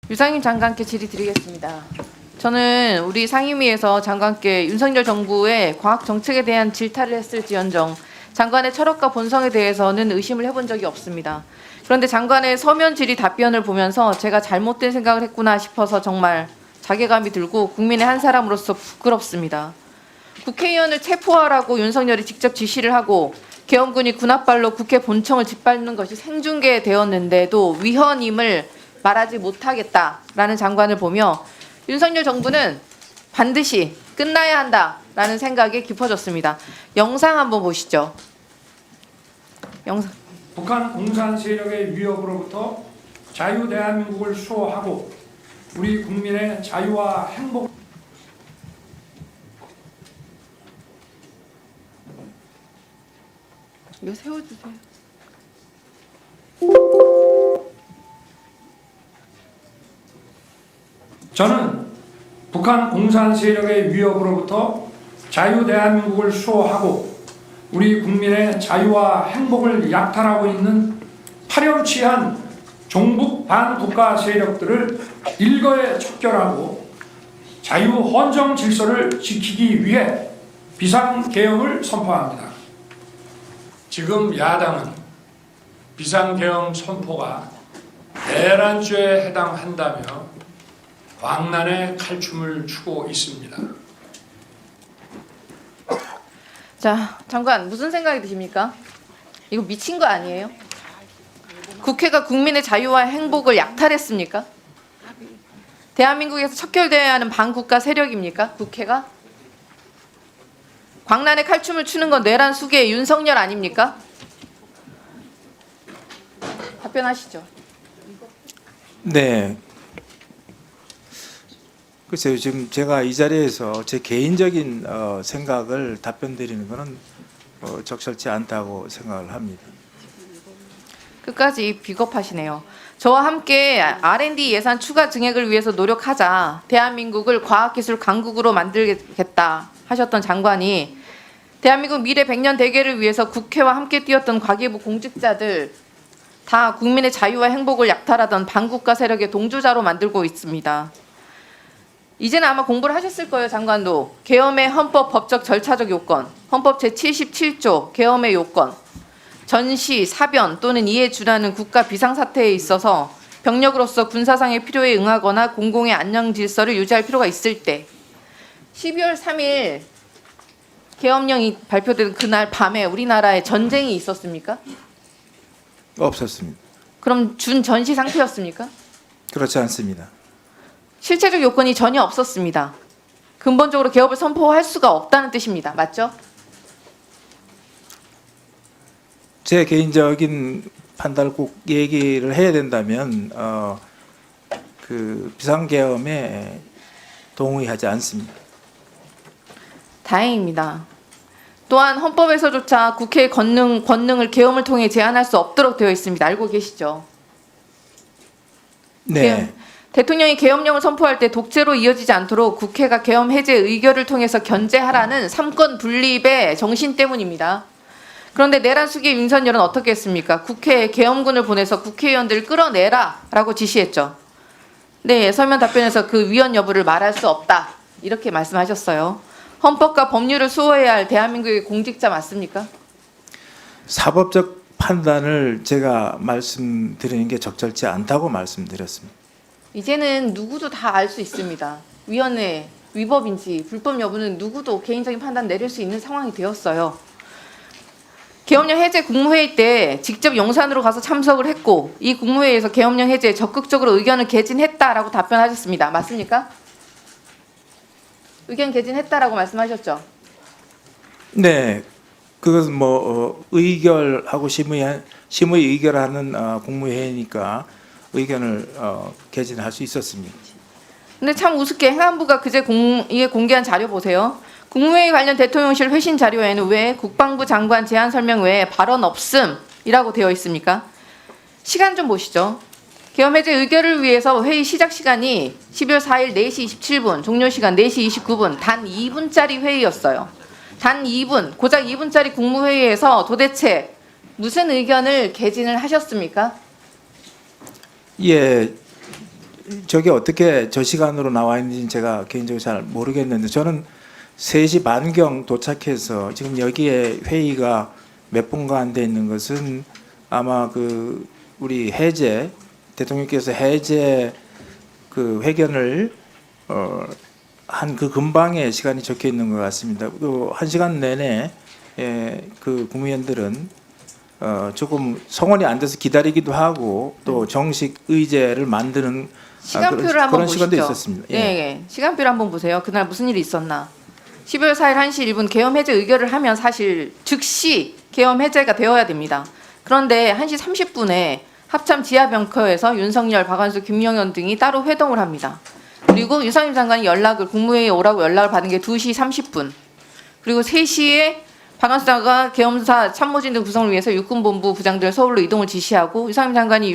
유상임 장관께 질의 드리겠습니다. 저는 우리 상임위에서 장관께 윤석열 정부의 과학 정책에 대한 질타를 했을지언정 장관의 철학과 본성에 대해서는 의심을 해본 적이 없습니다. 그런데 장관의 서면 질의 답변을 보면서 제가 잘못된 생각을 했구나 싶어서 정말 자괴감이 들고 국민의 한 사람으로서 부끄럽습니다. 국회의원을 체포하라고 윤석열이 직접 지시를 하고 계엄군이 군합발로 국회 본청을 짓밟는 것이 생중계되었는데도 위헌임을 말하지 못하겠다라는 장관을 보며 윤석열 정부는 반드시 끝나야 한다라는 생각이 깊어졌습니다. 영상 한번 보시죠. 영상. 북한 공산 세력의 위협으로부터 자유 대한민국을 수호하고 우리 국민의 자유와 행복. 이거 세워주세요. 저는 북한 공산 세력의 위협으로부터 자유 대한민국을 수호하고 우리 국민의 자유와 행복을 약탈하고 있는 파렴치한 종북 반국가 세력들을 일거에 척결하고 자유 헌정 질서를 지키기 위해 비상계엄을 선포합니다. 지금 야당은 비상계엄 선포가 내란죄에 해당한다며 광란의 칼춤을 추고 있습니다. 자, 장관 무슨 생각이 드십니까? 이거 미친 거 아니에요? 국회가 국민의 자유와 행복을 약탈했습니까? 대한민국에서 척결되어야 하는 반국가 세력입니까? 국회가? 광란의 칼춤을 추는 건 내란 수계의 윤석열 아닙니까? 답변하시죠. 네. 글쎄요, 지금 제가 이 자리에서 제 개인적인 생각을 답변드리는 것은 적절치 않다고 생각을 합니다. 끝까지 비겁하시네요. 저와 함께 R&D 예산 추가 증액을 위해서 노력하자. 대한민국을 과학기술 강국으로 만들겠다 하셨던 장관이 대한민국 미래 100년 대계를 위해서 국회와 함께 뛰었던 과기부 공직자들 다 국민의 자유와 행복을 약탈하던 반국가 세력의 동조자로 만들고 있습니다. 이제는 아마 공부를 하셨을 거예요, 장관도. 계엄의 헌법 법적 절차적 요건, 헌법 제77조 계엄의 요건, 전시, 사변 또는 이에 준하는 국가 비상사태에 있어서 병력으로서 군사상의 필요에 응하거나 공공의 안녕 질서를 유지할 필요가 있을 때 12월 3일 계엄령이 발표된 그날 밤에 우리나라에 전쟁이 있었습니까? 없었습니다. 그럼 준 전시 상태였습니까? 그렇지 않습니다. 실체적 요건이 전혀 없었습니다. 근본적으로 개업을 선포할 수가 없다는 뜻입니다. 맞죠? 제 개인적인 판단을 꼭 얘기를 해야 된다면 그 비상계엄에 동의하지 않습니다. 다행입니다. 또한 헌법에서조차 국회의 권능을 계엄을 통해 제한할 수 없도록 되어 있습니다. 알고 계시죠? 네. 대통령이 계엄령을 선포할 때 독재로 이어지지 않도록 국회가 계엄 해제 의결을 통해서 견제하라는 삼권 분립의 정신 때문입니다. 그런데 내란 수기 윤석열은 어떻게 했습니까? 국회에 계엄군을 보내서 국회의원들을 끌어내라라고 지시했죠. 네, 서면 답변에서 그 위헌 여부를 말할 수 없다 이렇게 말씀하셨어요. 헌법과 법률을 수호해야 할 대한민국의 공직자 맞습니까? 사법적 판단을 제가 말씀드리는 게 적절치 않다고 말씀드렸습니다. 이제는 누구도 다 알 수 있습니다. 위헌의 위법인지 불법 여부는 누구도 개인적인 판단 내릴 수 있는 상황이 되었어요. 계엄령 해제 국무회의 때 직접 용산으로 가서 참석을 했고 이 국무회의에서 계엄령 해제에 적극적으로 의견을 개진했다라고 답변하셨습니다. 맞습니까? 의견 개진했다라고 말씀하셨죠? 네. 그것은 뭐 의결하고 심의 의결하는 국무회의니까 의견을 개진할 수 있었습니다. 근데 참 우습게 행안부가 그제 공개한 자료 보세요. 국무회의 관련 대통령실 회신 자료에는 왜 국방부 장관 제안 설명 외에 발언 없음이라고 되어 있습니까? 시간 좀 보시죠. 계엄 해제 의결을 위해서 회의 시작 시간이 12월 4일 4시 27분, 종료 시간 4시 29분, 단 2분짜리 회의였어요. 단 2분, 고작 2분짜리 국무회의에서 도대체 무슨 의견을 개진을 하셨습니까? 예, 저게 어떻게 저 시간으로 나와 있는지 제가 개인적으로 잘 모르겠는데 저는 3시 반경 도착해서 지금 여기에 회의가 몇 분간 안 돼 있는 것은 아마 그 우리 해제 대통령께서 해제 그 회견을 한 그 근방에 시간이 적혀 있는 것 같습니다. 또 1시간 내내 그 국무위원들은 조금 성원이 안 돼서 기다리기도 하고 또 정식 의제를 만드는 시간표를 한번 그런 시간도 보시죠. 있었습니다. 네, 네. 시간표를 한번 보세요. 그날 무슨 일이 있었나. 12월 4일 1시 1분 계엄 해제 의결을 하면 사실 즉시 계엄 해제가 되어야 됩니다. 그런데 1시 30분에 합참 지하 벙커에서 윤석열, 박완수, 김영현 등이 따로 회동을 합니다. 그리고 유상임 장관이 국무회의에 오라고 연락을 받은 게 2시 30분. 그리고 3시에 박완수 장관과 계엄사 참모진 등 구성을 위해서 육군본부 부장들 서울로 이동을 지시하고 유상임 장관이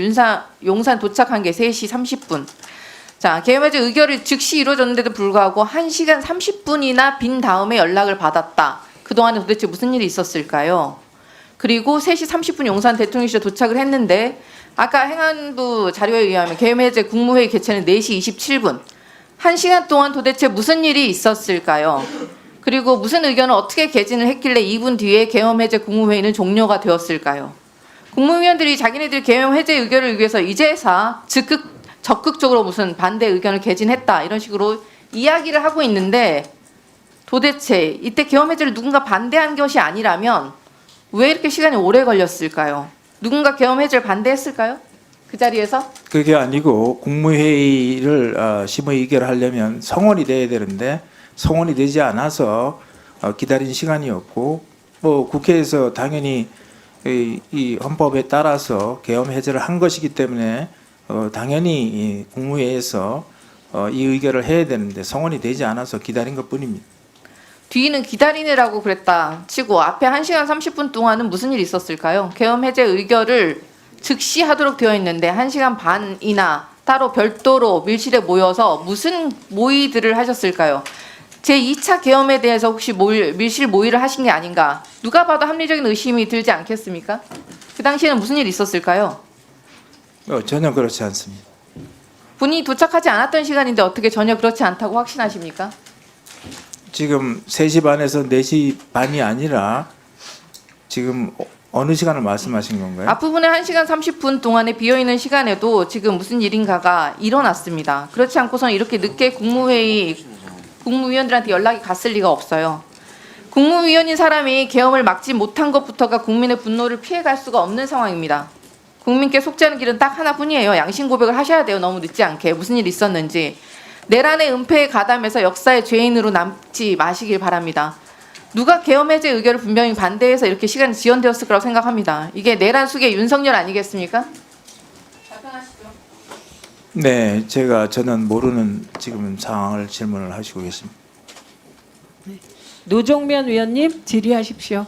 용산 도착한 게 3시 30분. 자, 계엄해제 의결이 즉시 이루어졌는데도 불구하고 1시간 30분이나 빈 다음에 연락을 받았다. 그동안에 도대체 무슨 일이 있었을까요? 그리고 3시 30분 용산 대통령실에 도착을 했는데 아까 행안부 자료에 의하면 계엄해제 국무회의 개최는 4시 27분. 1시간 동안 도대체 무슨 일이 있었을까요? 그리고 무슨 의견을 어떻게 개진을 했길래 2분 뒤에 계엄해제 국무회의는 종료가 되었을까요? 국무위원들이 자기네들 계엄해제 의결을 위해서 이제사 적극적으로 무슨 반대 의견을 개진했다 이런 식으로 이야기를 하고 있는데 도대체 이때 계엄해제를 누군가 반대한 것이 아니라면 왜 이렇게 시간이 오래 걸렸을까요? 누군가 계엄해제를 반대했을까요? 그 자리에서? 그게 아니고 국무회의를 심의 의결하려면 성원이 돼야 되는데 성원이 되지 않아서 기다린 시간이었고 뭐 국회에서 당연히 이 헌법에 따라서 계엄 해제를 한 것이기 때문에 당연히 이 국무회의에서 이 의결을 해야 되는데 성원이 되지 않아서 기다린 것뿐입니다. 뒤는 기다리느라고 그랬다 치고 앞에 1시간 30분 동안은 무슨 일이 있었을까요? 계엄 해제 의결을 즉시 하도록 되어 있는데 1시간 반이나 따로 별도로 밀실에 모여서 무슨 모의들을 하셨을까요? 제2차 계엄에 대해서 혹시 밀실 모의를 하신 게 아닌가? 누가 봐도 합리적인 의심이 들지 않겠습니까? 그 당시에는 무슨 일이 있었을까요? 전혀 그렇지 않습니다. 분이 도착하지 않았던 시간인데 어떻게 전혀 그렇지 않다고 확신하십니까? 지금 3시 반에서 4시 반이 아니라 지금 어느 시간을 말씀하신 건가요? 앞부분에 1시간 30분 동안에 비어있는 시간에도 지금 무슨 일인가가 일어났습니다. 그렇지 않고서는 이렇게 늦게 국무위원들한테 연락이 갔을 리가 없어요. 국무위원인 사람이 계엄을 막지 못한 것부터가 국민의 분노를 피해갈 수가 없는 상황입니다. 국민께 속죄하는 길은 딱 하나뿐이에요. 양심 고백을 하셔야 돼요. 너무 늦지 않게. 무슨 일이 있었는지. 내란의 은폐에 가담해서 역사의 죄인으로 남지 마시길 바랍니다. 누가 계엄해제 의결을 분명히 반대해서 이렇게 시간이 지연되었을 거라고 생각합니다. 이게 내란 숙의 윤석열 아니겠습니까? 답변하시죠. 네, 저는 모르는 지금 상황을 질문을 하시고 계십니다. 노종면 위원님 질의하십시오.